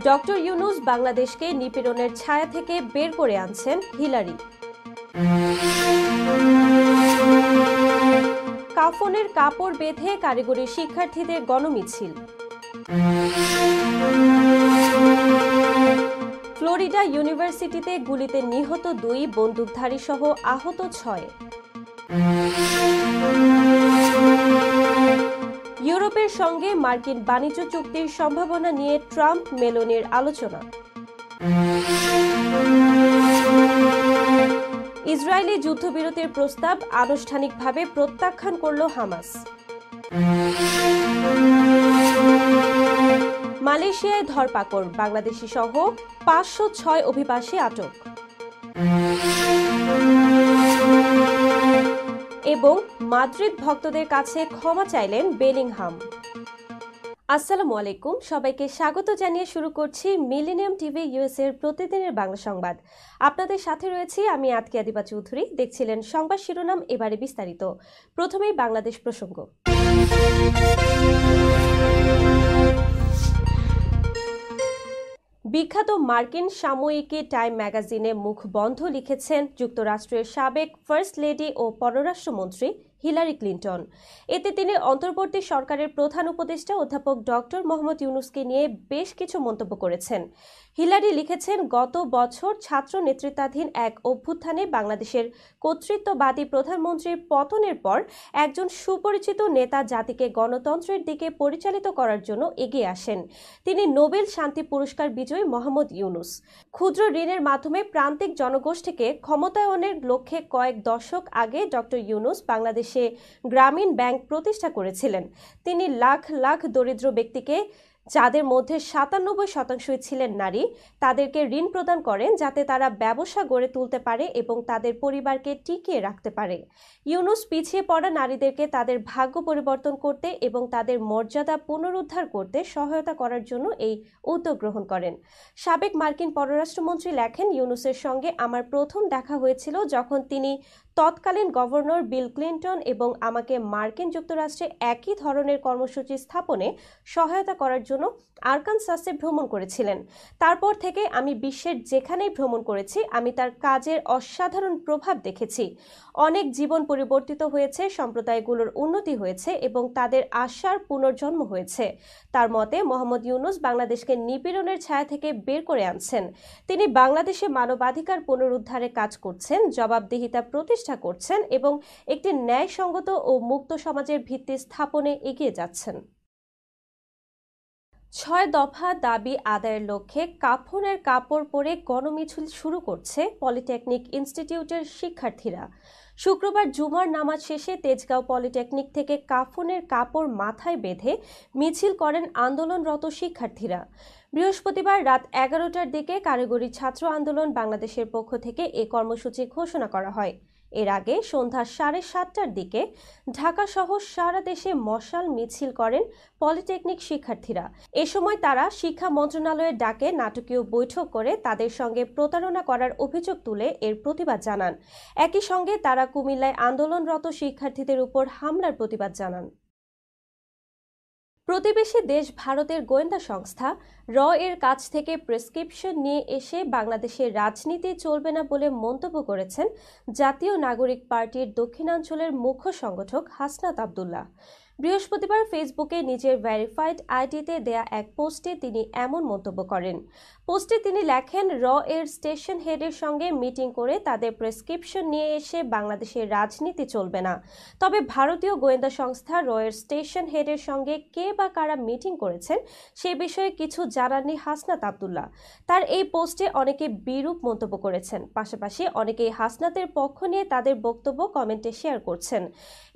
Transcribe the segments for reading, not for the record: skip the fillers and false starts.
Doctor Yunus বাংলাদেশকে নিপীড়নের ছায়া থেকে বের করে আনছেন হিলারি। কাফনের কাপড় বেঁধে কারিগরি শিক্ষার্থীদের গণমিছিল। ফ্লোরিডা ইউনিভার্সিটিতে গুলিতে নিহত 2, বন্দুকধারী সহ আহত 6। ইউরোপের সঙ্গে মার্কিন বাণিজ্য চুক্তির সম্ভাবনা নিয়ে ট্রাম্প মেলোনির আলোচনা। ইসরায়েলি যুদ্ধবিরতির প্রস্তাব আনুষ্ঠানিকভাবে প্রত্যাখ্যান করল হামাস। মালয়েশিয়ায় ধরপাকড়, বাংলাদেশি সহ 506 অভিবাসী আটক। এবং মাদ্রিদ ভক্তদের কাছে ক্ষমা চাইলেন বেলিংহাম। আসসালামু আলাইকুম, সবাইকে স্বাগত জানিয়ে শুরু করছি মিলেনিয়াম টিভি ইউএস এর প্রতিদিনের বাংলা সংবাদ। আপনাদের সাথে রয়েছি আমি আতকিয়া দিবা চৌধুরী। দেখছিলেন সংবাদ শিরোনাম, এবারে বিস্তারিত। প্রথমেই বাংলাদেশ প্রসঙ্গ। বিখ্যাত মার্কিন সাময়িকী টাইম ম্যাগাজিনে মুখ বন্ধ লিখেছেন যুক্তরাষ্ট্রের সাবেক ফার্স্ট লেডি ও পররাষ্ট্রমন্ত্রী হিলারি ক্লিন্টন। এতে তিনি অন্তর্বর্তী সরকারের প্রধান উপদেষ্টা অধ্যাপক ডক্টর মোহাম্মদ ইউনূসকে নিয়ে বেশ কিছু মন্তব্য করেছেন। হিলারি লিখেছেন, গত বছর ছাত্র নেতৃত্বাধীন এক অভ্যুত্থানে বাংলাদেশের কর্তৃত্ববাদী প্রধানমন্ত্রীর পতনের পর একজন সুপরিচিত নেতা জাতিকে গণতন্ত্রের দিকে পরিচালিত করার জন্য এগিয়ে আসেন। তিনি নোবেল শান্তি পুরস্কার বিজয়ী মোহাম্মদ ইউনূস। ক্ষুদ্র ঋণের মাধ্যমে প্রান্তিক জনগোষ্ঠীকে ক্ষমতায়নের লক্ষ্যে কয়েক দশক আগে ডক্টর ইউনূস বাংলাদেশে গ্রামীণ ব্যাংক প্রতিষ্ঠা করেছিলেন। তিনি লাখ লাখ দরিদ্র ব্যক্তিকে, যাদের মধ্যে 97% ছিলেন নারী, তাদেরকে ঋণ প্রদান করেন যাতে তারা ব্যবসা গড়ে তুলতে পারে এবং তাদের পরিবারকে টিকিয়ে রাখতে পারে। ইউনূস পিছিয়ে পড়া নারীদেরকে তাদের ভাগ্য পরিবর্তন করতে এবং তাদের মর্যাদা পুনরুদ্ধার করতে সহায়তা করার জন্য এই উদ্যোগ গ্রহণ করেন। সাবেক মার্কিন পররাষ্ট্রমন্ত্রী লেখেন, ইউনূসের সঙ্গে আমার প্রথম দেখা হয়েছিল যখন তিনি তৎকালীন গভর্নর বিল ক্লিন্টন এবং আমাকে মার্কিন যুক্তরাষ্ট্রে একই ধরনের কর্মসূচি স্থাপনে সহায়তা করার জন্য আরকানসাসে ভ্রমণ করেছিলেন। তারপর থেকে আমি বিশ্বের যেখানেই ভ্রমণ করেছি, আমি তার কাজের অসাধারণ প্রভাব দেখেছি। অনেক জীবন পরিবর্তিত হয়েছে, সম্প্রদায়গুলোর উন্নতি হয়েছে এবং তাদের আশার পুনর্জন্ম হয়েছে। তার মতে, মোহাম্মদ ইউনূস বাংলাদেশকে নিপীড়নের ছায়া থেকে বের করে আনছেন। তিনি বাংলাদেশে মানবাধিকার পুনরুদ্ধারে কাজ করছেন, জবাবদিহিতা প্রতিষ্ঠা করছেন এবং একটি ন্যায়সঙ্গত ও মুক্ত সমাজের ভিত্তি স্থাপনে এগিয়ে যাচ্ছেন। 6 দফা দাবি আদায়ের লক্ষ্যে কাফনের কাপড় পরে গণমিছিল শুরু করছে পলিটেকনিক ইনস্টিটিউটের শিক্ষার্থীরা। শুক্রবার জুমার নামাজ শেষে তেজগাঁও পলিটেকনিক থেকে কাফনের কাপড় মাথায় বেঁধে মিছিল করেন আন্দোলনরত শিক্ষার্থীরা। বৃহস্পতিবার রাত 11টার দিকে কারিগরি ছাত্র আন্দোলন বাংলাদেশের পক্ষ থেকে এ কর্মসূচি ঘোষণা করা হয়। এর আগে সন্ধ্যা 7:30টার দিকে ঢাকা সহ সারা দেশে মশাল মিছিল করেন পলিটেকনিক শিক্ষার্থীরা। এ সময় তারা শিক্ষা মন্ত্রণালয়ের ডাকে নাটকীয় বৈঠক করে তাদের সঙ্গে প্রতারণা করার অভিযোগ তুলে এর প্রতিবাদ জানান। একই সঙ্গে তারা কুমিল্লায় আন্দোলনরত শিক্ষার্থীদের উপর হামলার প্রতিবাদ জানান। প্রতিবেশী দেশ ভারতের গোয়েন্দা সংস্থা র এর কাছ থেকে প্রেসক্রিপশন নিয়ে এসে বাংলাদেশের রাজনীতি চলবে না বলে মন্তব্য করেছেন জাতীয় নাগরিক পার্টির দক্ষিণাঞ্চলের মুখ্য সংগঠক হাসনাত আব্দুল্লাহ। বৃহস্পতিবার ফেসবুকে নিজের ভেরিফাইড আইডিতে দেয়া এক পোস্টে তিনি এমন মন্তব্য করেন। পোস্টে তিনি লেখেন, র এর স্টেশন হেডের সঙ্গে মিটিং করে তাদের প্রেসক্রিপশন নিয়ে এসে বাংলাদেশের রাজনীতি চলবে না। তবে ভারতীয় গোয়েন্দা সংস্থা র এর স্টেশন হেডের সঙ্গে কে বা কারা মিটিং করেছেন সে বিষয়ে কিছু জানাননি হাসনাত আব্দুল্লাহ। তার এই পোস্টে অনেকে বিরূপ মন্তব্য করেছেন, পাশাপাশি অনেকেই হাসনাতের পক্ষ নিয়ে তাদের বক্তব্য কমেন্টে শেয়ার করছেন।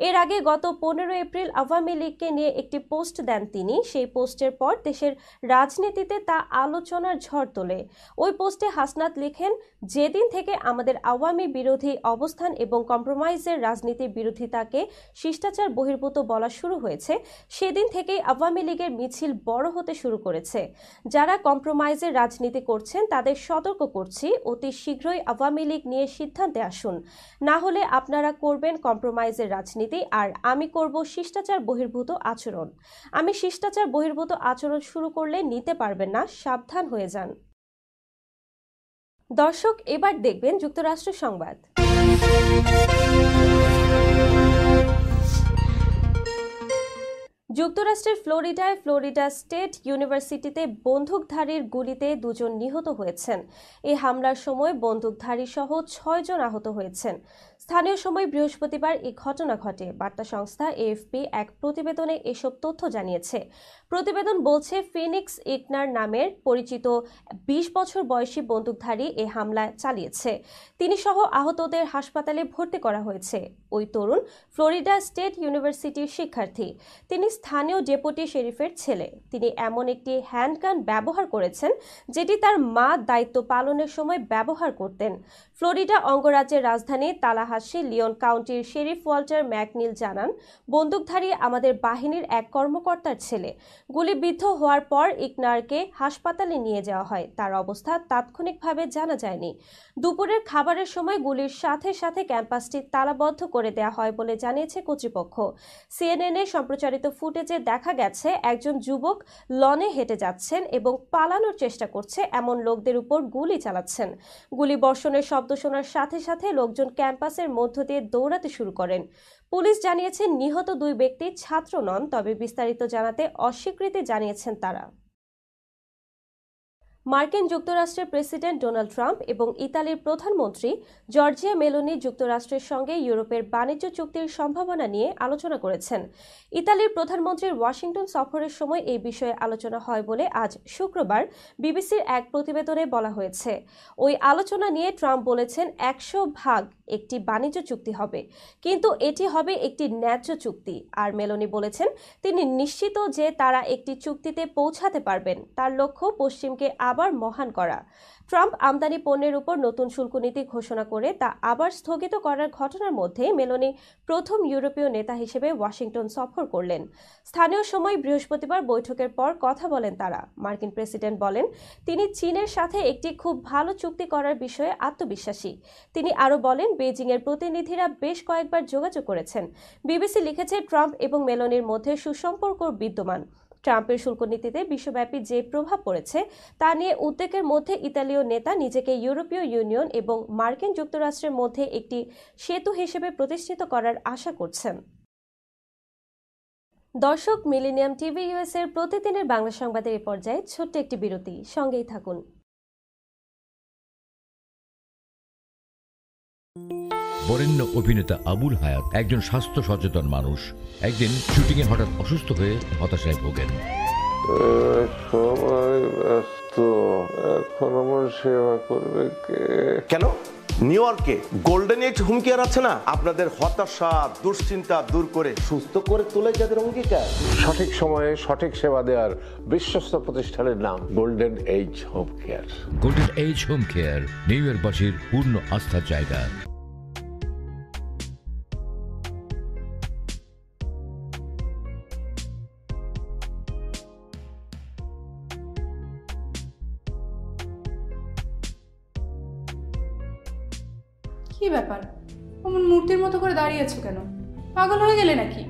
এর আগে গত 15 এপ্রিল আওয়ামী লীগকে নিয়ে একটি পোস্ট দেন তিনি। সেই পোস্টের পর দেশের রাজনীতিতে তা আলোচনার ঝড় তোলে। ওই পোস্টে হাসনাত লিখেন, যেদিন থেকে আমাদের আওয়ামী বিরোধী অবস্থান এবং কম্প্রোমাইজের রাজনীতির বিরোধিতাকে শিষ্টাচার বহির্ভূত বলা শুরু হয়েছে, সেদিন থেকেই আওয়ামী লীগের মিছিল বড় হতে শুরু করেছে। যারা কম্প্রোমাইজের রাজনীতি করছেন তাদের সতর্ক করছি, অতি শীঘ্রই আওয়ামী লীগ নিয়ে সিদ্ধান্তে আসুন, না হলে আপনারা করবেন কম্প্রোমাইজের রাজনীতি আর আমি করব শিষ্টাচার শিষ্টাচার বহির্ভূত আচরণ। আমি শিষ্টাচার বহির্ভূত আচরণ শুরু করলে নিতে পারবেন না, সাবধান হয়ে যান। দর্শক, এবার দেখবেন যুক্তরাষ্ট্র সংবাদ। যুক্তরাষ্ট্রের ফ্লোরিডায় ফ্লোরিডা স্টেট ইউনিভার্সিটিতে বন্দুকধারীর গুলিতে 2 জন নিহত হয়েছেন। এই হামলার সময় বন্দুকধারী সহ 6 জন আহত হয়েছেন। স্থানীয় সময় বৃহস্পতিবার এই ঘটনা ঘটে। বার্তা সংস্থা এএফপি এক প্রতিবেদনে এসব তথ্য জানিয়েছে। প্রতিবেদন বলছে, ফিনিক্স ইগনার নামের পরিচিত 20 বছর বয়সী বন্দুকধারী এ হামলা চালিয়েছে। তিনি সহ আহতদের হাসপাতালে ভর্তি করা হয়েছে। ওই তরুণ ফ্লোরিডা স্টেট ইউনিভার্সিটির শিক্ষার্থী। তিনি স্থানীয় ডেপুটি শেরিফের ছেলে। তিনি এমন একটি হ্যান্ডগান ব্যবহার করেছেন যেটি তার মা দায়িত্ব পালনের সময় ব্যবহার করতেন। ফ্লোরিডা অঙ্গরাজ্যের রাজধানী তালাহাসি লিওন কাউন্টির শেরিফ ওয়াল্টার ম্যাকনিল জানান, বন্দুকধারী আমাদের বাহিনীর এক কর্মকর্তার ছেলে। গুলিবিদ্ধ হওয়ার পর ইগনারকে হাসপাতালে নিয়ে যাওয়া হয়। তার অবস্থা তাৎক্ষণিকভাবে জানা যায়নি। দুপুরের খাবারের সময় গুলির সাথে সাথে ক্যাম্পাসটি তালাবদ্ধ করে দেওয়া হয় বলে জানিয়েছে কর্তৃপক্ষ। সিএনএনে সম্প্রচারিত ফুটেজে দেখা গেছে একজন যুবক লনে হেঁটে যাচ্ছেন এবং পালানোর চেষ্টা করছে এমন লোকদের উপর গুলি চালাচ্ছেন। গুলি বর্ষণের শব্দ শোনার সাথে সাথে লোকজন ক্যাম্পাসের মধ্য দিয়ে দৌড়াতে শুরু করেন। পুলিশ জানিয়েছে নিহত 2 ব্যক্তি ছাত্র নন, তবে বিস্তারিত জানাতে অস্বীকৃতি জানিয়েছেন তারা। মার্কিন যুক্তরাষ্ট্রের প্রেসিডেন্ট ডোনাল্ড ট্রাম্প এবং ইতালির প্রধানমন্ত্রী জর্জিয়া মেলোনি যুক্তরাষ্ট্রের সঙ্গে ইউরোপের বাণিজ্য চুক্তির সম্ভাবনা নিয়ে আলোচনা করেছেন। ইতালির প্রধানমন্ত্রীর ওয়াশিংটন সফরের সময় এই বিষয়ে আলোচনা হয় বলে আজ শুক্রবার বিবিসির এক প্রতিবেদনে বলা হয়েছে। ওই আলোচনা নিয়ে ট্রাম্প বলেছেন, 100% একটি বাণিজ্য চুক্তি হবে, কিন্তু এটি হবে একটি ন্যায্য চুক্তি। আর মেলোনি বলেছেন, তিনি নিশ্চিত যে তারা একটি চুক্তিতে পৌঁছাতে পারবেন। তার লক্ষ্য পশ্চিমকে আবার মহান করা। ট্রাম্প আমদানি পণ্যের উপর নতুন শুল্ক নীতি ঘোষণা করে তা আবার স্থগিত করার ঘটনার মধ্যে মেলোনি প্রথম ইউরোপীয় নেতা হিসেবে ওয়াশিংটন সফর করলেন। স্থানীয় সময় বৃহস্পতিবার বৈঠকের পর কথা বলেন তারা। মার্কিন প্রেসিডেন্ট বলেন, তিনি চীনের সাথে একটি খুব ভালো চুক্তি করার বিষয়ে আত্মবিশ্বাসী। তিনি আরও বলেন, বেইজিংয়ের প্রতিনিধিরা বেশ কয়েকবার যোগাযোগ করেছেন। বিবিসি লিখেছে, ট্রাম্প এবং মেলোনির মধ্যে সুসম্পর্ক বিদ্যমান। ট্রাম্পের শুল্ক নীতিতে বিশ্বব্যাপী যে প্রভাব পড়েছে তা নিয়ে উদ্বেগের মধ্যে ইতালীয় নেতা নিজেকে ইউরোপীয় ইউনিয়ন এবং মার্কিন যুক্তরাষ্ট্রের মধ্যে একটি সেতু হিসেবে প্রতিষ্ঠিত করার আশা করছেন। দর্শক, মিলেনিয়াম টিভি ইউএস এর প্রতিদিনের বাংলা সংবাদের এই পর্যায়ে ছোট্ট একটি বিরতি, সঙ্গেই থাকুন। বরেণ্য অভিনেতা আবুল হায়াত একজন স্বাস্থ্য সচেতন মানুষ। একদিন শুটিংয়ে হঠাৎ অসুস্থ হয়ে হতাশায় ভোগেন। সবাই ব্যস্ত, এখন আমার সেবা করবে কে? কেন? নিউ ইয়র্কে গোল্ডেন এজ হোম কেয়ার আছে না, আপনাদের হতাশা দুশ্চিন্তা দূর করে সুস্থ করে তোলে যাদের অঙ্গীকার। সঠিক সময়ে সঠিক সেবা দেওয়ার বিশ্বস্ত প্রতিষ্ঠানের নাম golden age home care. Golden age home care new ইয়র্কবাসীর পূর্ণ আস্থার জায়গা। কি ব্যাপার, অমন মূর্তির মতো করে দাঁড়িয়ে আছো কেন? পাগল হয়ে গেলে নাকি?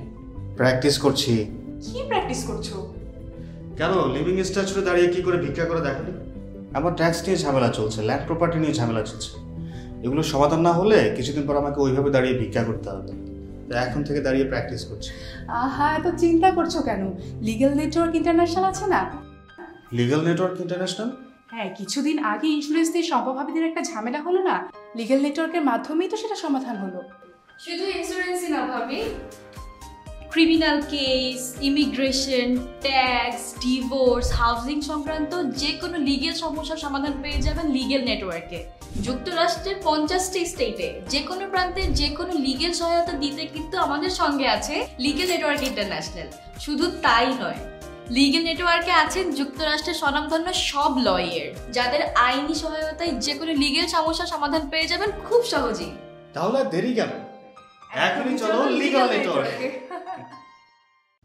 প্র্যাকটিস করছি। কি প্র্যাকটিস করছো? কেন লিভিং স্ট্যাচুতে দাঁড়িয়ে কি করে ভিক্ষা করে দেখালি? আমার ট্যাক্স নিয়ে ঝামেলা চলছে, ল্যান্ড প্রপার্টি নিয়ে ঝামেলা চলছে। এগুলো সমাধান না হলে কিছুদিন পর আমাকে ওইভাবে দাঁড়িয়ে ভিক্ষা করতে হবে। তো এখন থেকে দাঁড়িয়ে প্র্যাকটিস করছি। আহা, এত চিন্তা করছো কেন? লিগ্যাল নেটওয়ার্ক ইন্টারন্যাশনাল আছে না? Legal network international? হ্যাঁ, কিছুদিন আগে ইন্স্যুরেন্স দিয়ে সম্পভাবীদের একটা ঝামেলা হলো না, লিগ্যাল নেটওয়ার্কের মাধ্যমেই তো সেটা সমাধান হলো। শুধু ইন্স্যুরেন্সই না ভাবি, criminal case, immigration, tax, divorce, housing সংক্রান্ত যে কোনো লিগ্যাল সমস্যার সমাধান পেয়ে যাবেন লিগ্যাল নেটওয়ার্কে। যুক্তরাষ্ট্রের 50টি স্টেটে যে কোনো প্রান্তে যে কোনো লিগ্যাল সহায়তা দিতে কিন্তু আমাদের সঙ্গে আছে লিগ্যাল নেটওয়ার্ক ইন্টারন্যাশনাল। শুধু তাই নয়, লিগ্যাল নেটওয়ার্কে আছেন যুক্তরাষ্ট্রের স্বনামধন্য সব লয়ার, যাদের আইনি সহায়তায় যে কোনো লিগ্যাল সমস্যার সমাধান পেয়ে যাবেন খুব সহজেই। তাহলে দেরি কেন? এখনই চলো লিগ্যাল নেটওয়ার্কে।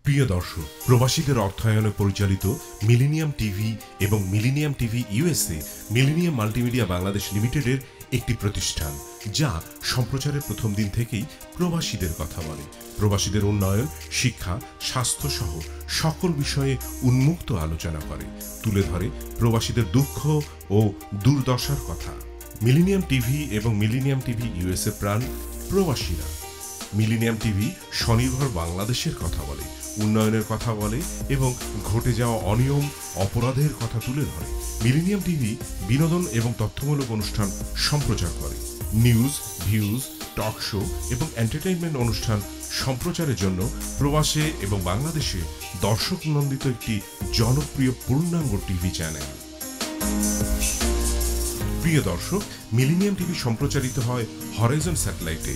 প্রিয় দর্শক, প্রবাসীদের অর্থায়নে পরিচালিত মিলেনিয়াম টিভি এবং millennium TV USA millennium multimedia Bangladesh লিমিটেডের একটি প্রতিষ্ঠান যা সম্প্রচারের প্রথম দিন থেকেই প্রবাসীদের কথা বলে। প্রবাসীদের উন্নয়ন, শিক্ষা, স্বাস্থ্য সহ সকল বিষয়ে উন্মুক্ত আলোচনা করে, তুলে ধরে প্রবাসীদের দুঃখ ও দুর্দশার কথা। মিলেনিয়াম টিভি এবং মিলেনিয়াম টিভি ইউএসএ প্রাণ প্রবাসীরা। মিলেনিয়াম টিভি স্বনির্ভর বাংলাদেশের কথা বলে, উন্নয়নের কথা বলে এবং ঘটে যাওয়া অনিয়ম, অপরাধের কথা তুলে ধরে। মিলেনিয়াম টিভি বিনোদন এবং তথ্যমূলক অনুষ্ঠান সম্প্রচার করে। নিউজ, ভিউজ, টক শো এবং এন্টারটেইনমেন্ট অনুষ্ঠান সম্প্রচারের জন্য প্রবাসে এবং বাংলাদেশে দর্শক নন্দিত একটি জনপ্রিয় পূর্ণাঙ্গ টিভি চ্যানেল। প্রিয় দর্শক, মিলেনিয়াম টিভি সম্প্রচারিত হয় হরাইজন স্যাটেলাইটে,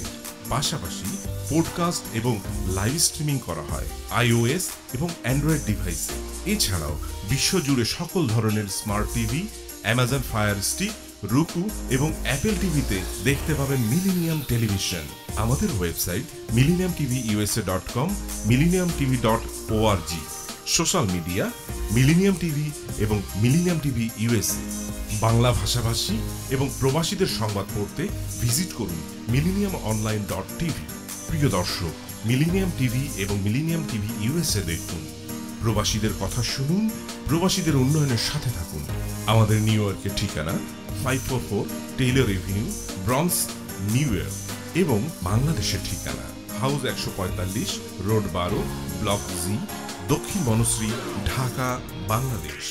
পাশাপাশি পডকাস্ট এবং লাইভ স্ট্রিমিং করা হয় iOS এবং অ্যান্ড্রয়েড ডিভাইসে। এছাড়াও বিশ্বজুড়ে সকল ধরনের smart TV, Amazon fire stick, রুকু এবং অ্যাপেল টিভিতে দেখতে পাবেন মিলেনিয়াম টেলিভিশন। আমাদের website millenniumtvusa.com, millenniumtv.org। Social media millennium TV এবং মিলেনিয়াম টিভি ইউএসএ। বাংলা ভাষাভাষী এবং প্রবাসীদের সংবাদ পড়তে ভিজিট করুন millenniumonline.tv। প্রিয় দর্শক, মিলেনিয়াম টিভি এবং মিলেনিয়াম টিভি ইউএসএ দেখুন। প্রবাসীদের কথা শুনুন, প্রবাসীদের উন্নয়নের সাথে থাকুন। আমাদের নিউ ইয়র্কের ঠিকানা 544 Taylor Avenue, bronze, new York এবং বাংলাদেশের ঠিকানা হাউস 145, রোড 12, ব্লক জি, দক্ষিণ বনশ্রী, ঢাকা, বাংলাদেশ।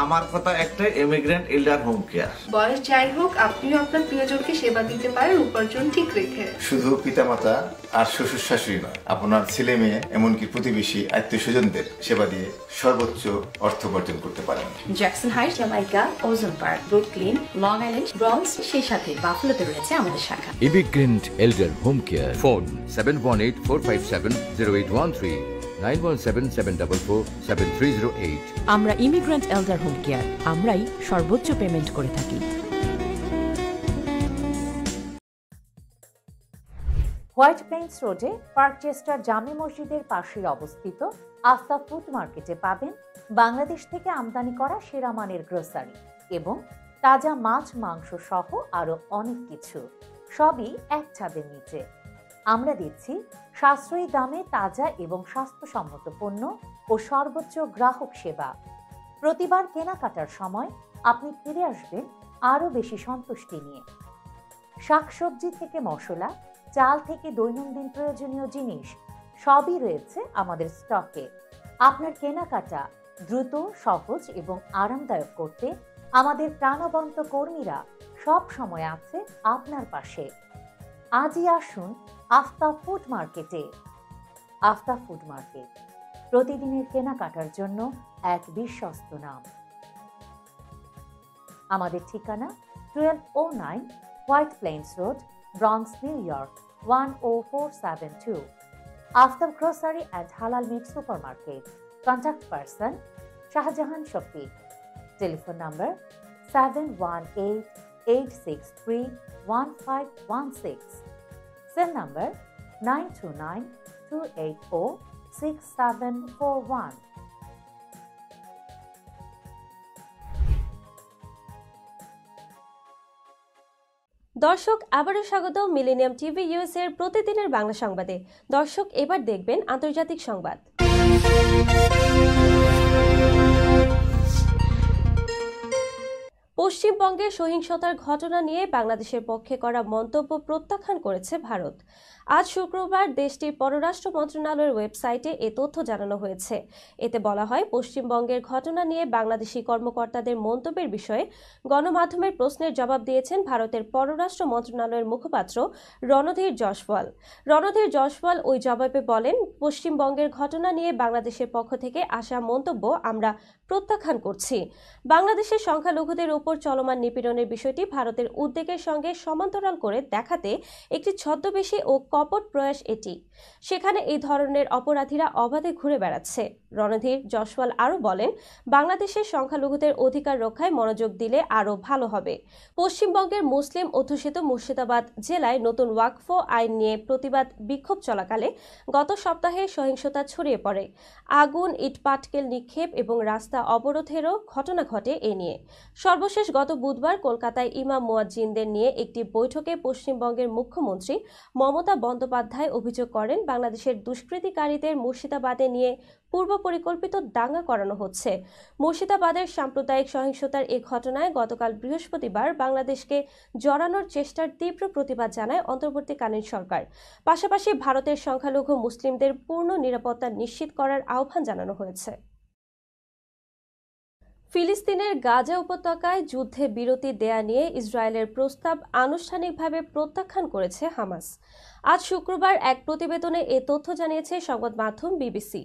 আমার কথা একটা, ইমিগ্রেন্ট এল্ডার হোম কেয়ার। বয়স যাই হোক, আপনিও আপনার প্রিয়জনকে সেবা দিতে পারেন উপার্জন ঠিক রেখে। শুধু পিতামাতা আর শ্বশুর শাশুড়ি নয়, আপনার ছেলে মেয়ে এমনকি প্রতিবেশী আত্মীয় স্বজনদের সেবা দিয়ে সর্বোচ্চ অর্থ উপার্জন করতে পারেন। জ্যাকসন হাইট, জামাইকা, ওজন park, Brooklyn, long island, bronze, সেই সাথে বাফলোতে রয়েছে আমাদের শাখা। Immigrant এল্ডার home care. ফোন 7184570813, 9177447308। আমরা ইমিগ্রেন্ট এল্ডার হোম কেয়ার, আমরাই সর্বোচ্চ পেমেন্ট করে থাকি। হোয়াইট প্লেন্স রোডে পার্কচেস্টার জামে মসজিদের পাশে অবস্থিত আফতাব ফুড মার্কেটে পাবেন বাংলাদেশ থেকে আমদানি করা সেরা মানের গ্রোসারি এবং তাজা মাছ, মাংস সহ আরো অনেক কিছু, সবই এক ছাদের নিচে। আমরা দিচ্ছি সাশ্রয়ী দামে তাজা এবং স্বাস্থ্যসম্মত পণ্য ও সর্বোচ্চ গ্রাহক সেবা। প্রতিবার কেনাকাটার সময় আপনি ফিরে আসবেন আরো বেশি সন্তুষ্টি নিয়ে। শাকসবজি থেকে মশলা, চাল থেকে দৈনন্দিন প্রয়োজনীয় জিনিস সবই রয়েছে আমাদের স্টকে। আপনার কেনাকাটা দ্রুত, সহজ এবং আরামদায়ক করতে আমাদের প্রাণবন্ত কর্মীরা সব সময় আছে আপনার পাশে। আজই আসুন আফতাব ফুড মার্কেটে। আফতাব ফুড মার্কেট, প্রতিদিনের কেনাকাটার জন্য এক বিশ্বস্ত নাম। আমাদের ঠিকানা 1209 white plains road, Bronx, new york 10472। Aftab grocery and halal meat super market. Contact person Shahjahan Shafiq. Telephone number 7188631516। Cell number 9292806741। দর্শক, আবারও স্বাগত মিলেনিয়াম টিভি ইউএস এর প্রতিদিনের বাংলা সংবাদে। দর্শক, এবার দেখবেন আন্তর্জাতিক সংবাদ। পশ্চিমবঙ্গের সহিংসতার ঘটনা নিয়ে বাংলাদেশের পক্ষে করা মন্তব্য প্রত্যাখ্যান করেছে ভারত। আজ শুক্রবার দেশটির পররাষ্ট্র মন্ত্রণালয়ের ওয়েবসাইটে এ তথ্য জানানো হয়েছে। এতে বলা হয়, পশ্চিমবঙ্গের ঘটনা নিয়ে বাংলাদেশি কর্মকর্তাদের মন্তব্যের বিষয়ে গণমাধ্যমের প্রশ্নের জবাব দিয়েছেন ভারতের পররাষ্ট্র মন্ত্রণালয়ের মুখপাত্র রণধীর জয়সওয়াল। রণধীর জয়সওয়াল ওই জবাবে বলেন, পশ্চিমবঙ্গের ঘটনা নিয়ে বাংলাদেশের পক্ষ থেকে আসা মন্তব্য আমরা প্রত্যাখ্যান করছি। বাংলাদেশের সংখ্যালঘুদের উপর চলমান নিপীড়নের বিষয়টি ভারতের উদ্বেগের সঙ্গে সমান্তরাল করে দেখাতে একটি ছদ্মবেশী ও কপট প্রয়াস এটি। সেখানে এই ধরনের অপরাধীরা অবাধে ঘুরে বেড়াচ্ছে। রণধীর জসওয়াল আরও বলেন, বাংলাদেশের সংখ্যালঘুদের অধিকার রক্ষায় মনোযোগ দিলে আরও ভালো হবে। পশ্চিমবঙ্গের মুসলিম অধ্যুষিত মুর্শিদাবাদ জেলায় নতুন ওয়াকফ আইন নিয়ে প্রতিবাদ বিক্ষোভ চলাকালে গত সপ্তাহে সহিংসতা ছড়িয়ে পড়ে। আগুন, ইটপাটকেল নিক্ষেপ এবং রাস্তা অবরোধেরও ঘটনা ঘটে এ নিয়ে। সর্বশেষ গত বুধবার কলকাতায় ইমাম মুয়াজ্জিনদের নিয়ে একটি বৈঠকে পশ্চিমবঙ্গের মুখ্যমন্ত্রী মমতা বন্দ্যোপাধ্যায় অভিযোগ করেন, বাংলাদেশের দুষ্কৃতিকারীদের মুর্শিদাবাদে নিয়ে পূর্ব পরিকল্পিত দাঙ্গা করানো হচ্ছে। মুর্শিদাবাদের সাম্প্রদায়িক সহিংসতার এই ঘটনায় গতকাল বৃহস্পতিবার বাংলাদেশকে জড়ানোর চেষ্টার তীব্র প্রতিবাদ জানায় অন্তর্বর্তীকালীন সরকার। পাশাপাশি ভারতের সংখ্যালঘু মুসলিমদের পূর্ণ নিরাপত্তা নিশ্চিত করার আহ্বান জানানো হয়েছে। ফিলিস্তিনের গাজা উপত্যকায় যুদ্ধে বিরতি দেয়া নিয়ে ইসরায়েলের প্রস্তাব আনুষ্ঠানিকভাবে প্রত্যাখ্যান করেছে হামাস। আজ শুক্রবার এক প্রতিবেদনে এ তথ্য জানিয়েছে সংবাদ মাধ্যম বিবিসি।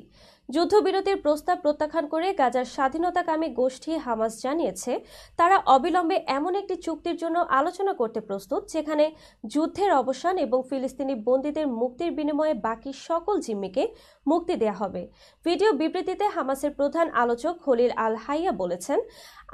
যুদ্ধবিরতির প্রস্তাব প্রত্যাখ্যান করে গাজার স্বাধীনতাকামী গোষ্ঠী হামাস জানিয়েছে, তারা অবিলম্বে এমন একটি চুক্তির জন্য আলোচনা করতে প্রস্তুত যেখানে যুদ্ধের অবসান এবং ফিলিস্তিনি বন্দীদের মুক্তির বিনিময়ে বাকি সকল জিম্মিকে মুক্তি দেয়া হবে। ভিডিও বিবৃতিতে হামাসের প্রধান আলোচক খলিল আল হাইয়া বলেছেন,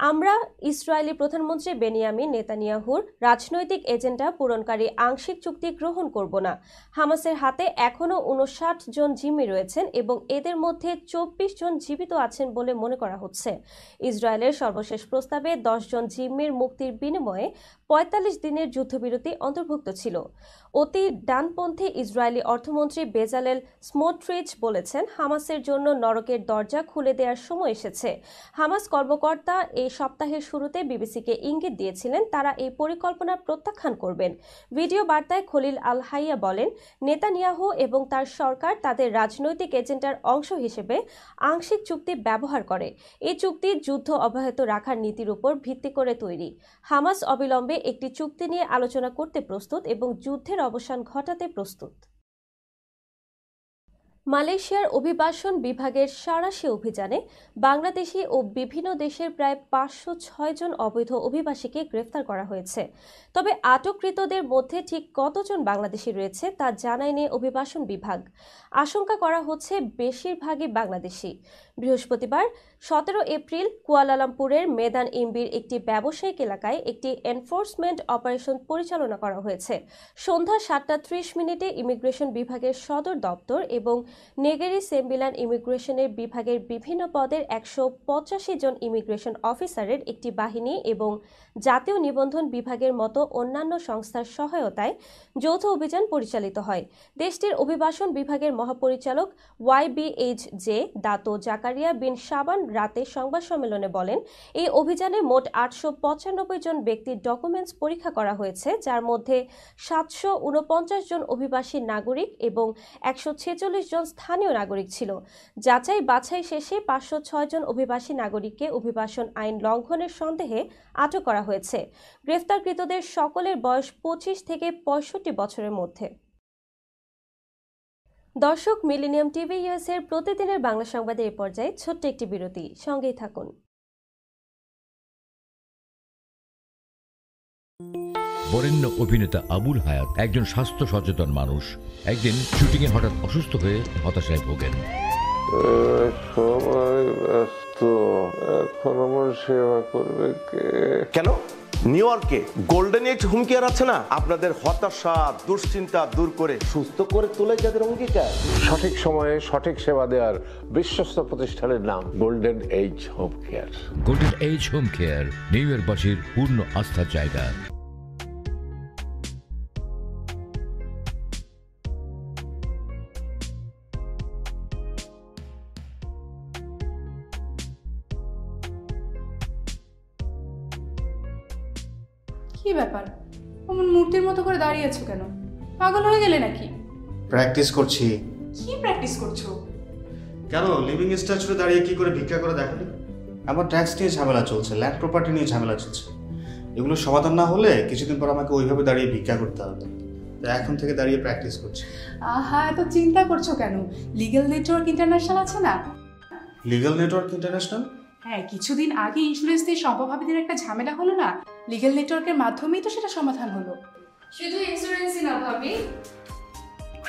আমরা ইসরায়েলি প্রধানমন্ত্রী বেনিয়ামিন নেতানিয়াহুর রাজনৈতিক এজেন্ডা পূরণকারী আংশিক চুক্তি গ্রহণ করব না। হামাসের হাতে এখনও 59 জন জিম্মি রয়েছেন এবং এদের মধ্যে 24 জন জীবিত আছেন বলে মনে করা হচ্ছে। ইসরায়েলের সর্বশেষ প্রস্তাবে 10 জন জিম্মির মুক্তির বিনিময়ে 45 দিনের যুদ্ধবিরতি অন্তর্ভুক্ত ছিল। অতি ডানপন্থী ইসরায়েলি অর্থমন্ত্রী বেজালেল স্মোট্রিচ বলেছেন, হামাসের জন্য নরকের দরজা খুলে দেওয়ার সময় এসেছে। হামাস কর্মকর্তা এই সপ্তাহের শুরুতে বিবিসিকে ইঙ্গিত দিয়েছিলেন তারা এই পরিকল্পনা প্রত্যাখ্যান করবেন। ভিডিও বার্তায় খলিল আল হাইয়া বলেন, নেতানিয়াহু এবং তার সরকার তাদের রাজনৈতিক এজেন্ডার অংশ হিসেবে আংশিক চুক্তি ব্যবহার করে। এই চুক্তি যুদ্ধ অব্যাহত রাখার নীতির উপর ভিত্তি করে তৈরি। হামাস অবিলম্বে একটি চুক্তি নিয়ে আলোচনা করতে প্রস্তুত এবং যুদ্ধের অবসান ঘটাতে প্রস্তুত। মালয়েশিয়ার অভিবাসন বিভাগের সাঁড়াশি অভিযানে বাংলাদেশি ও বিভিন্ন দেশের প্রায় 506 জন অবৈধ অভিবাসীকে গ্রেফতার করা হয়েছে। তবে আটককৃতদের মধ্যে ঠিক কতজন বাংলাদেশি রয়েছে তা জানায়নি অভিবাসন বিভাগ। আশঙ্কা করা হচ্ছে বেশিরভাগই বাংলাদেশি। বৃহস্পতিবার 17 এপ্রিল কুয়ালালামপুরের মেদান ইম্বির একটি ব্যবসায়িক এলাকায় একটি এনফোর্সমেন্ট অপারেশন পরিচালনা করা হয়েছে। সন্ধ্যা 7:30 ইমিগ্রেশন বিভাগের সদর দপ্তর এবং নেগেরি সেম্বিলান ইমিগ্রেশনের বিভাগের বিভিন্ন পদের 185 জন ইমিগ্রেশন অফিসারের একটি বাহিনী এবং জাতীয় নিবন্ধন বিভাগের মতো অন্যান্য সংস্থার সহায়তায় যৌথ অভিযান পরিচালিত হয়। দেশটির অভিবাসন বিভাগের মহাপরিচালক YBHJ দাতো জাকারিয়া বিন শাবান রাতে সংবাদ সম্মেলনে বলেন, এই অভিযানে মোট 895 জন ব্যক্তির ডকুমেন্টস পরীক্ষা করা হয়েছে, যার মধ্যে 749 জন অভিবাসী নাগরিক এবং 146 জন স্থানীয় নাগরিক ছিল। যাচাই বাছাই শেষে 506 জন অভিবাসী নাগরিককে অভিবাসন আইন লঙ্ঘনের সন্দেহে আটক করা হয়েছে। গ্রেফতারকৃতদের সকলের বয়স 25 থেকে 65 বছরের মধ্যে। দর্শক, মিলেনিয়াম টিভি ইউএস এর প্রতিদিনের বাংলা সংবাদে এই পর্যায়ে ছোট্ট একটি বিরতি, সঙ্গেই থাকুন। বরেণ্য অভিনেতা আবুল হায়াত একজন স্বাস্থ্য সচেতন মানুষ। একদিন শুটিংয়ে হঠাৎ অসুস্থ হয়ে হতাশায় ভোগেন। সবাই ব্যস্ত, এখন আমার সেবা করবে কে? কেন? নিউ ইয়র্কে গোল্ডেন এইজ হোম কেয়ার আছে না, আপনাদের হতাশা দুশ্চিন্তা দূর করে সুস্থ করে তোলে যাদের অঙ্গীকার। সঠিক সময়ে সঠিক সেবা দেওয়ার বিশ্বস্ত প্রতিষ্ঠানের নাম golden age home care. Golden age home care new ইয়র্কবাসীর পূর্ণ আস্থার জায়গা। কি ব্যাপার, অমন মূর্তির মতো করে দাঁড়িয়ে আছো কেন? পাগল হয়ে গেলে নাকি? প্র্যাকটিস করছি। কি প্র্যাকটিস করছো? কেন লিভিং স্ট্যাচুতে দাঁড়িয়ে কি করে ভিক্ষা করে দেখনি? আমার ট্যাক্স নিয়ে ঝামেলা চলছে, ল্যান্ড প্রপার্টি নিয়ে ঝামেলা চলছে। এগুলো সমাধান না হলে কিছুদিন পর আমাকে ওইভাবে দাঁড়িয়ে ভিক্ষা করতে হবে। তাই এখন থেকে দাঁড়িয়ে প্র্যাকটিস করছি। আহা, এত চিন্তা করছো কেন? লিগ্যাল নেটওয়ার্ক ইন্টারন্যাশনাল আছে না? Legal network international? হ্যাঁ, কিছুদিন আগে ইন্স্যুরেন্স দিয়ে সম্পভাবীদের একটা ঝামেলা হলো না, লিগ্যাল নেটওয়ার্কের মাধ্যমেই তো সেটা সমাধান হলো। শুধু ইন্স্যুরেন্সই না ভাবি,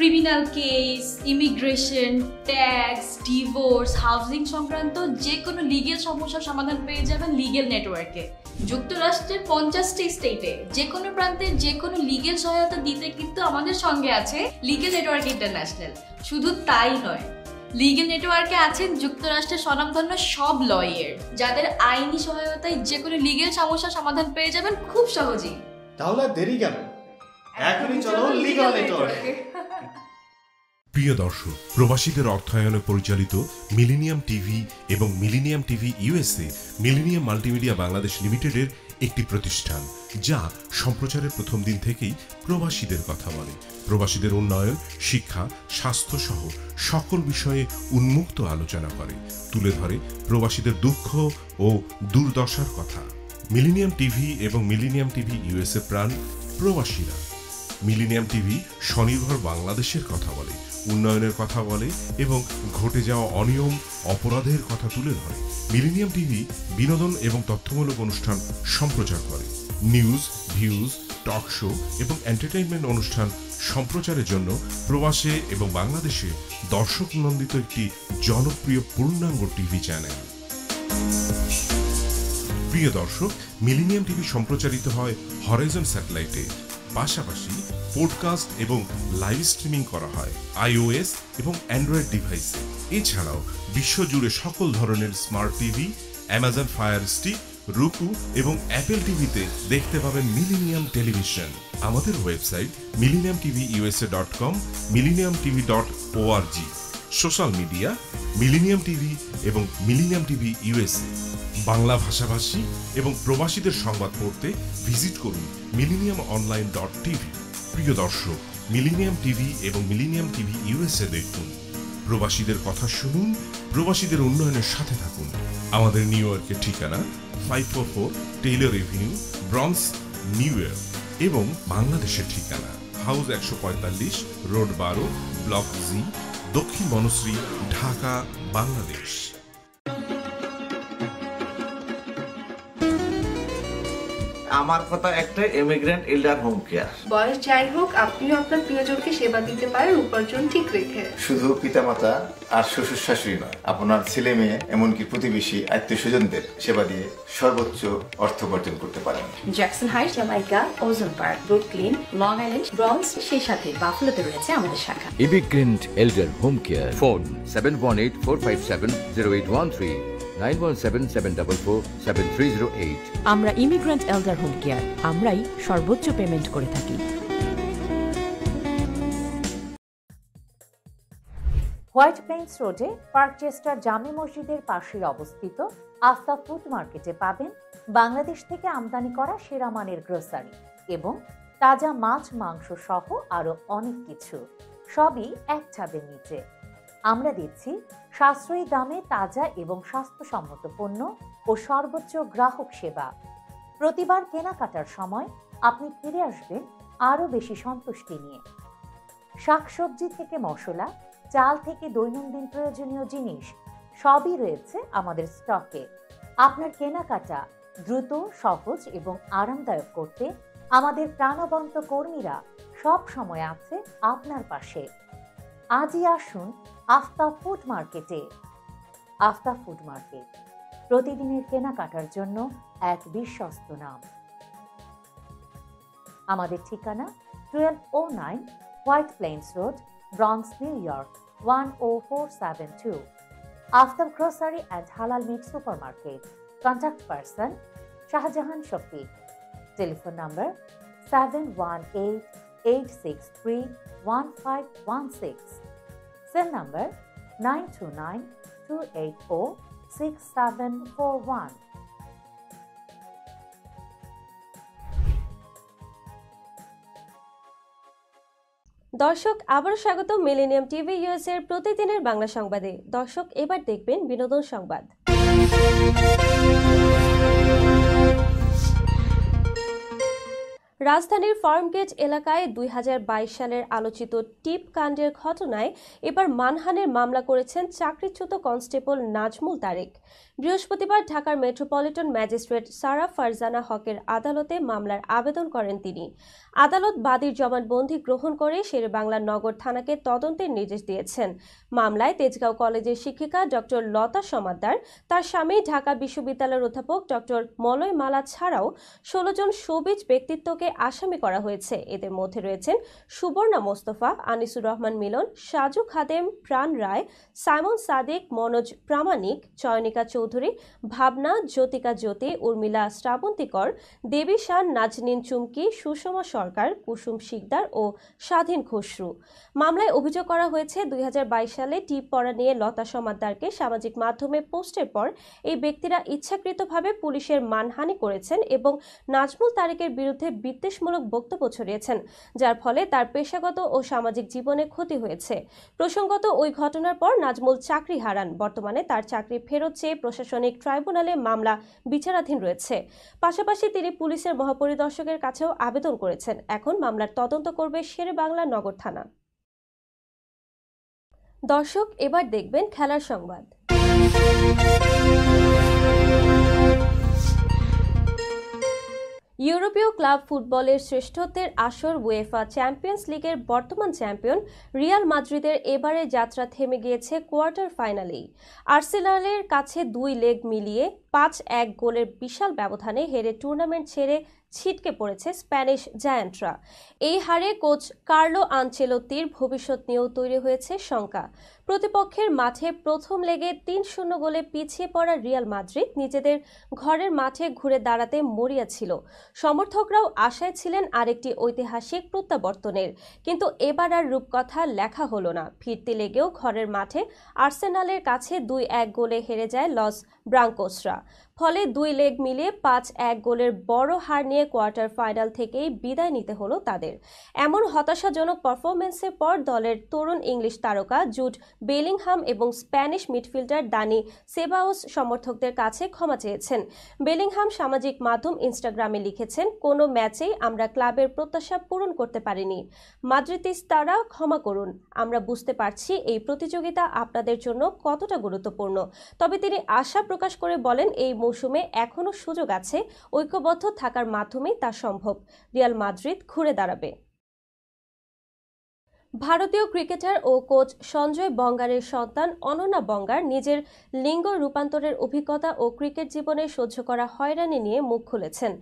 criminal case, immigration, tax, divorce, housing সংক্রান্ত যে কোনো লিগেল সমস্যার সমাধান পেয়ে যাবেন লিগেল নেটওয়ার্কে। যুক্তরাষ্ট্রের 50টি স্টেটে যে কোনো প্রান্তে যে কোনো লিগেল সহায়তা দিতে কিন্তু আমাদের সঙ্গে আছে লিগেল নেটওয়ার্ক ইন্টারন্যাশনাল। শুধু তাই নয়, লিগেল নেটওয়ার্কে আছেন যুক্তরাষ্ট্রের স্বনামধন্য সব লয়ার, যাদের আইনি সহায়তায় যে কোনো লিগেল সমস্যার সমাধান পেয়ে যাবেন খুব সহজেই। তাহলে দেরি কেন, এখনই চলো লিগ্যাল নেটওয়ার্কে। প্রিয় দর্শক, প্রবাসীদের অর্থায়নে পরিচালিত মিলেনিয়াম টিভি এবং millennium TV USA millennium multimedia Bangladesh লিমিটেডের একটি প্রতিষ্ঠান, যা সম্প্রচারের প্রথম দিন থেকেই প্রবাসীদের কথা বলে। প্রবাসীদের উন্নয়ন, শিক্ষা, স্বাস্থ্য সহ সকল বিষয়ে উন্মুক্ত আলোচনা করে, তুলে ধরে প্রবাসীদের দুঃখ ও দুর্দশার কথা। মিলেনিয়াম টিভি এবং মিলেনিয়াম টিভি ইউএসএ প্রাণ প্রবাসীরা। মিলেনিয়াম টিভি স্বনির্ভর বাংলাদেশের কথা বলে, উন্নয়নের কথা বলে এবং ঘটে যাওয়া অনিয়ম, অপরাধের কথা তুলে ধরে। মিলেনিয়াম টিভি বিনোদন এবং তথ্যমূলক অনুষ্ঠান সম্প্রচার করে। নিউজ, ভিউজ, টক শো এবং এন্টারটেইনমেন্ট অনুষ্ঠান সম্প্রচারের জন্য প্রবাসে এবং বাংলাদেশে দর্শক নন্দিত একটি জনপ্রিয় পূর্ণাঙ্গ টিভি চ্যানেল। প্রিয় দর্শক, মিলেনিয়াম টিভি সম্প্রচারিত হয় হরাইজন স্যাটেলাইটে। পাশাপাশি পডকাস্ট এবং লাইভ স্ট্রিমিং করা হয় iOS এবং অ্যান্ড্রয়েড ডিভাইসে। এছাড়াও বিশ্বজুড়ে সকল ধরনের smart TV, Amazon fire stick, রুকু এবং অ্যাপেল টিভিতে দেখতে পাবেন মিলেনিয়াম টেলিভিশন। আমাদের website millenniumtvusa.com, millenniumtv.org। Social media millennium TV এবং মিলেনিয়াম টিভি ইউএসএ। বাংলা ভাষাভাষী এবং প্রবাসীদের সংবাদ পড়তে ভিজিট করুন millenniumonline.tv। প্রিয় দর্শক, মিলেনিয়াম টিভি এবং মিলেনিয়াম টিভি ইউএসএ দেখুন, প্রবাসীদের কথা শুনুন, প্রবাসীদের উন্নয়নের সাথে থাকুন। আমাদের নিউ ইয়র্কের ঠিকানা 544 Taylor Avenue, bronze, new York এবং বাংলাদেশের ঠিকানা হাউস 145, রোড 12, ব্লক জি, দক্ষিণ বনশ্রী, ঢাকা, বাংলাদেশ। আমার কথা একটাই, ইমিগ্রেন্ট এল্ডার হোম কেয়ার। বয়স যাই হোক, আপনিও আপনার প্রিয়জনকে সেবা দিতে পারেন উপার্জন ঠিক রেখে। শুধু পিতামাতা আর শ্বশুর শাশুড়ি নয়, আপনার ছেলে মেয়ে এমনকি প্রতিবেশী আত্মীয় স্বজনদের সেবা দিয়ে সর্বোচ্চ অর্থ উপার্জন করতে পারেন। জ্যাকসন হাইটস, জামাইকা, ওজন park, Brooklyn, long island, bronze, সেই সাথে বাফলোতে রয়েছে আমাদের শাখা। Immigrant এল্ডার home care. ফোন 7184570813, 9177447308। আমরা ইমিগ্রেন্ট এল্ডার হোম কেয়ার, আমরাই সর্বোচ্চ পেমেন্ট করে থাকি। হোয়াইট প্লেন্স রোডে পার্কচেস্টার জামে মসজিদের পাশে অবস্থিত আস্থা ফুড মার্কেটে পাবেন বাংলাদেশ থেকে আমদানি করা সেরা মানের গ্রোসারি এবং তাজা মাছ, মাংস সহ আরো অনেক কিছু, সবই এক ছাদের নিচে। আমরা দিচ্ছি সাশ্রয়ী দামে তাজা এবং স্বাস্থ্যসম্মত পণ্য ও সর্বোচ্চ গ্রাহক সেবা। প্রতিবার কেনাকাটার সময় আপনি ফিরে আসবেন আরো বেশি সন্তুষ্টি নিয়ে। শাকসবজি থেকে মশলা, চাল থেকে দৈনন্দিন প্রয়োজনীয় জিনিস সবই রয়েছে আমাদের স্টকে। আপনার কেনাকাটা দ্রুত, সহজ এবং আরামদায়ক করতে আমাদের প্রাণবন্ত কর্মীরা সব সময় আছে আপনার পাশে। আজই আসুন আস্থা ফুড মার্কেটে। আস্থা ফুড মার্কেট, প্রতিদিনের কেনাকাটার জন্য এক বিশ্বস্ত নাম। আমাদের ঠিকানা 1209 white plains road, Bronx, new york 10472। Aftab grocery and halal meat supermarket. Contact person Shahjahan Shafiq. Telephone number 7188631516। Cell number 9292806741। দর্শক, আবারও স্বাগত মিলেনিয়াম টিভি ইউএস এর প্রতিদিনের বাংলা সংবাদে। দর্শক, এবার দেখবেন বিনোদন সংবাদ। রাজধানীর ফার্মগেট এলাকায় 2022 সালের আলোচিত টিপ কাণ্ডের ঘটনায় এবার মানহানির মামলা করেছেন চাকরিচ্যুত কনস্টেবল নাজমুল তারেক। বৃহস্পতিবার ঢাকার মেট্রোপলিটন ম্যাজিস্ট্রেট সারা ফারজানা হকের আদালতে মামলার আবেদন করেন তিনি। আদালত বাদীর জবানবন্দি গ্রহণ করে শেরেবাংলা নগর থানাকে তদন্তের নির্দেশ দিয়েছেন। মামলায় তেজগাঁও কলেজের শিক্ষিকা ডক্টর লতা সমাদ্দার, তার স্বামী ঢাকা বিশ্ববিদ্যালয়ের অধ্যাপক ডক্টর মলয় মালা ছাড়াও 16 জন শোবিজ ব্যক্তিত্বকে আসামি করা হয়েছে। এদের মধ্যে রয়েছেন সুবর্ণা মোস্তফা, আনিসুর রহমান মিলন, সাজু খাদেম, প্রাণ রায়, সাইমন সাদিক, মনোজ প্রামাণিক, চয়নিকা চৌধুরী, ভাবনা, জ্যোতিকা জ্যোতি, উর্মিলা শ্রাবন্তীকর, দেবী শান, নাজনীন চুমকি, সুষমা সরকার, কুসুম শিকদার ও স্বাধীন খসরু। মামলায় অভিযোগ করা হয়েছে 2022 সালে টিপ পড়া নিয়ে লতা সমাদ্দারকে সামাজিক মাধ্যমে পোস্টের পর এই ব্যক্তিরা ইচ্ছাকৃতভাবে পুলিশের মানহানি করেছেন এবং নাজমুল তারেকের বিরুদ্ধে বিদ্বেষমূলক বক্তব্য ছড়িয়েছেন, যার ফলে তার পেশাগত ও সামাজিক জীবনে ক্ষতি হয়েছে। প্রসঙ্গত, ওই ঘটনার পর নাজমুল চাকরি হারান। বর্তমানে তার চাকরি ফেরত চেয়ে প্রশাসনিক ট্রাইব্যুনালে মামলা বিচারাধীন রয়েছে। পাশাপাশি তিনি পুলিশের মহাপরিদর্শকের কাছেও আবেদন করেছেন। এখন মামলার তদন্ত করবে শেরেবাংলা নগর থানা। দর্শক, এবার দেখবেন খেলার সংবাদ। ইউরোপীয় ক্লাব ফুটবলের শ্রেষ্ঠত্বের আসর উয়েফা চ্যাম্পিয়ন্স লিগের বর্তমান চ্যাম্পিয়ন রিয়াল মাদ্রিদের এবারের যাত্রা থেমে গিয়েছে কোয়ার্টার ফাইনালেই। আর্সেনালের কাছে 2 লেগ মিলিয়ে 5-1 গোলের বিশাল ব্যবধানে হেরে টুর্নামেন্ট ছেড়ে ছিটকে পড়েছে স্প্যানিশ জায়ান্টরা। এই হারে কোচ কার্লো আনচেলোত্তির ভবিষ্যৎ নিয়েও তৈরি হয়েছে শঙ্কা। প্রতিপক্ষের মাঠে প্রথম লেগে 3-0 গোলে পিছিয়ে পড়া রিয়াল মাদ্রিদ নিজেদের ঘরের মাঠে ঘুরে দাঁড়াতে মরিয়া ছিল। সমর্থকরাও আশায় ছিলেন আরেকটি ঐতিহাসিক প্রত্যাবর্তনের, কিন্তু এবার আর রূপকথা লেখা হলো না। ফিরতি লেগেও ঘরের মাঠে আর্সেনালের কাছে 2-1 গোলে হেরে যায় লস ব্রাঙ্কোসরা। ফলে 2 লেগ মিলিয়ে 5-1 গোলের বড় হার নিয়ে কোয়ার্টার ফাইনাল থেকেই বিদায় নিতে হলো তাদের। এমন হতাশাজনক পারফরমেন্সের পর দলের তরুণ ইংলিশ তারকা জুড বেলিংহাম এবং স্প্যানিশ মিডফিল্ডার দানি সেবাওস সমর্থকদের কাছে ক্ষমা চেয়েছেন। বেলিংহাম সামাজিক মাধ্যম ইনস্টাগ্রামে লিখেছেন, কোনো ম্যাচেই আমরা ক্লাবের প্রত্যাশা পূরণ করতে পারিনি। মাদ্রিদিস্তারা ক্ষমা করুন, আমরা বুঝতে পারছি এই প্রতিযোগিতা আপনাদের জন্য কতটা গুরুত্বপূর্ণ। তবে তিনি আশা প্রকাশ করে বলেন, এই মৌসুমে এখনও সুযোগ আছে, ঐক্যবদ্ধ থাকার মাধ্যমেই তা সম্ভব। রিয়াল মাদ্রিদ ঘুরে দাঁড়াবে। ভারতীয় ক্রিকেটার ও কোচ সঞ্জয় বঙ্গারের সন্তান অনন্যা বঙ্গার নিজের লিঙ্গ রূপান্তরের অভিজ্ঞতা ও ক্রিকেট জীবনে সহ্য করা হয়রানি নিয়ে মুখ খুলেছেন।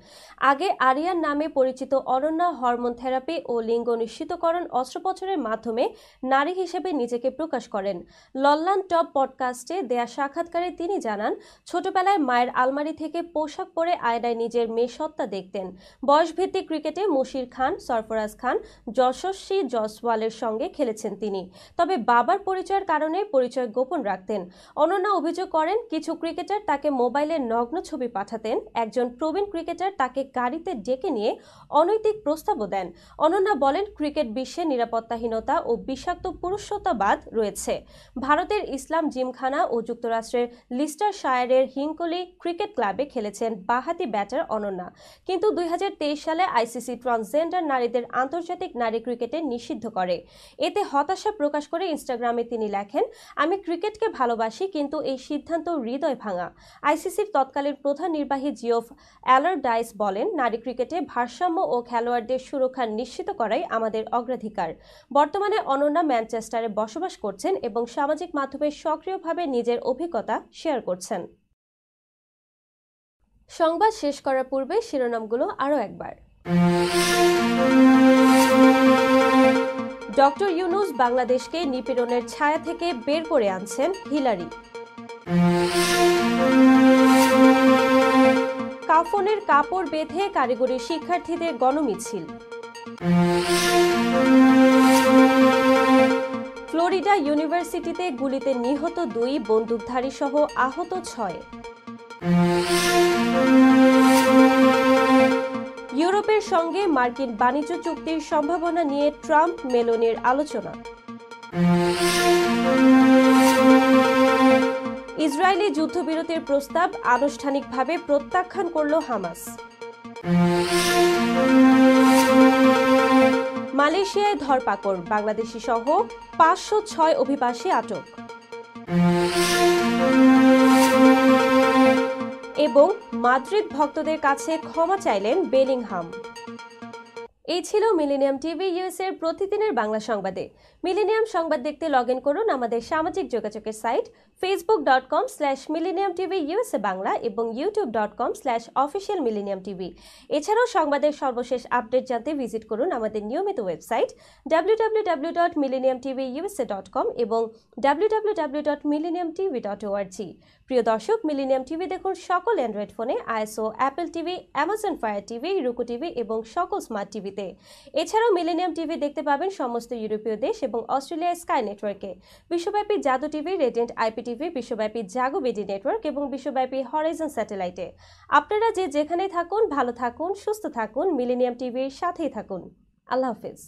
আগে আরিয়ান নামে পরিচিত অনন্যা হরমোন থেরাপি ও লিঙ্গ নিশ্চিতকরণ অস্ত্রোপচারের মাধ্যমে নারী হিসেবে নিজেকে প্রকাশ করেন। লল্লান টপ পডকাস্টে দেয়া সাক্ষাৎকারে তিনি জানান, ছোটবেলায় মায়ের আলমারি থেকে পোশাক পরে আয়নায় নিজের মেয়েসত্তা দেখতেন। বয়সভিত্তিক ক্রিকেটে মুশির খান, সরফরাজ খান, যশস্বী জয়সওয়ালের সঙ্গে খেলেছেন তিনি, তবে বাবার পরিচয়ের কারণে পরিচয় গোপন রাখতেন। অনন্যা অভিযোগ করেন, কিছু ক্রিকেটার তাকে মোবাইলে নগ্ন ছবি পাঠাতেন। একজন প্রবীণ ক্রিকেটার তাকে গাড়িতে ডেকে নিয়ে অনৈতিক প্রস্তাবও দেন। অনন্যা বলেন, ক্রিকেট বিশ্বে নিরাপত্তাহীনতা ও বিষাক্ত পুরুষত্ববাদ রয়েছে। ভারতের ইসলাম জিমখানা ও যুক্তরাষ্ট্রের লিস্টারশায়ারের হিংকলি ক্রিকেট ক্লাবে খেলেছেন বাঁহাতি ব্যাটার অনন্যা, কিন্তু 2023 সালে আইসিসি ট্রান্সজেন্ডার নারীদের আন্তর্জাতিক নারী ক্রিকেটে নিষিদ্ধ করে। এতে হতাশা প্রকাশ করে ইনস্টাগ্রামে তিনি লেখেন, আমি ক্রিকেটকে ভালোবাসি, কিন্তু এই সিদ্ধান্ত হৃদয় ভাঙা। আইসিসির তৎকালীন প্রধান নির্বাহী জিওফ অ্যালারডাইস বলেন, নারী ক্রিকেটে ভারসাম্য ও খেলোয়াড়দের সুরক্ষা নিশ্চিত করাই আমাদের অগ্রাধিকার। বর্তমানে অনন্যা ম্যানচেস্টারে বসবাস করছেন এবং সামাজিক মাধ্যমে সক্রিয়ভাবে নিজের অভিজ্ঞতা শেয়ার করছেন। সংবাদ শেষ করার পূর্বে শিরোনামগুলো আরও একবার। ডক্টর ইউনূস বাংলাদেশকে নিপীড়নের ছায়া থেকে বের করে আনছেন হিলারি। কাফনের কাপড় বেঁধে কারিগরি শিক্ষার্থীদের গণমিছিল। ফ্লোরিডা ইউনিভার্সিটিতে গুলিতে নিহত 2, বন্দুকধারী সহ আহত 6। ইউরোপের সঙ্গে মার্কিন বাণিজ্য চুক্তির সম্ভাবনা নিয়ে ট্রাম্প মেলোনির আলোচনা। ইসরায়েলি যুদ্ধবিরতির প্রস্তাব আনুষ্ঠানিকভাবে প্রত্যাখ্যান করল হামাস। মালয়েশিয়ায় ধরপাকড়, বাংলাদেশি সহ 506 অভিবাসী আটক। এবং মাদ্রিদ ভক্তদের কাছে ক্ষমা চাইলেন বেলিংহাম। এই ছিল মিলেনিয়াম টিভি ইউএস এর প্রতিদিনের বাংলা সংবাদে। মিলেনিয়াম সংবাদ দেখতে লগ ইন করুন আমাদের সামাজিক যোগাযোগের সাইট facebook.com/millenniumtvusa বাংলা এবং youtube.com/officialmillenniumtv। এছাড়াও সংবাদের সর্বশেষ আপডেট জানতে ভিজিট করুন আমাদের নিয়মিত ওয়েবসাইট www.millenniumtvusa.com এবং www.millenniumtv.org। প্রিয় দর্শক, মিলেনিয়াম টিভি দেখুন সকল অ্যান্ড্রয়েড ফোনে, ISO, Apple TV, Amazon fire TV, রুকু টিভি এবং সকল স্মার্ট টিভিতে। এছাড়াও মিলেনিয়াম টিভি দেখতে পাবেন সমস্ত ইউরোপীয় দেশ এবং অস্ট্রেলিয়া স্কাই নেটওয়ার্কে, বিশ্বব্যাপী জাদু টিভি, রেডিয়েন্ট আইপি টিভি, বিশ্বব্যাপী জাগো বিডি নেটওয়ার্ক এবং বিশ্বব্যাপী হরাইজন স্যাটেলাইটে। আপনারা যেখানেই থাকুন, ভালো থাকুন, সুস্থ থাকুন, মিলেনিয়াম টিভির সাথেই থাকুন। আল্লাহ হাফেজ।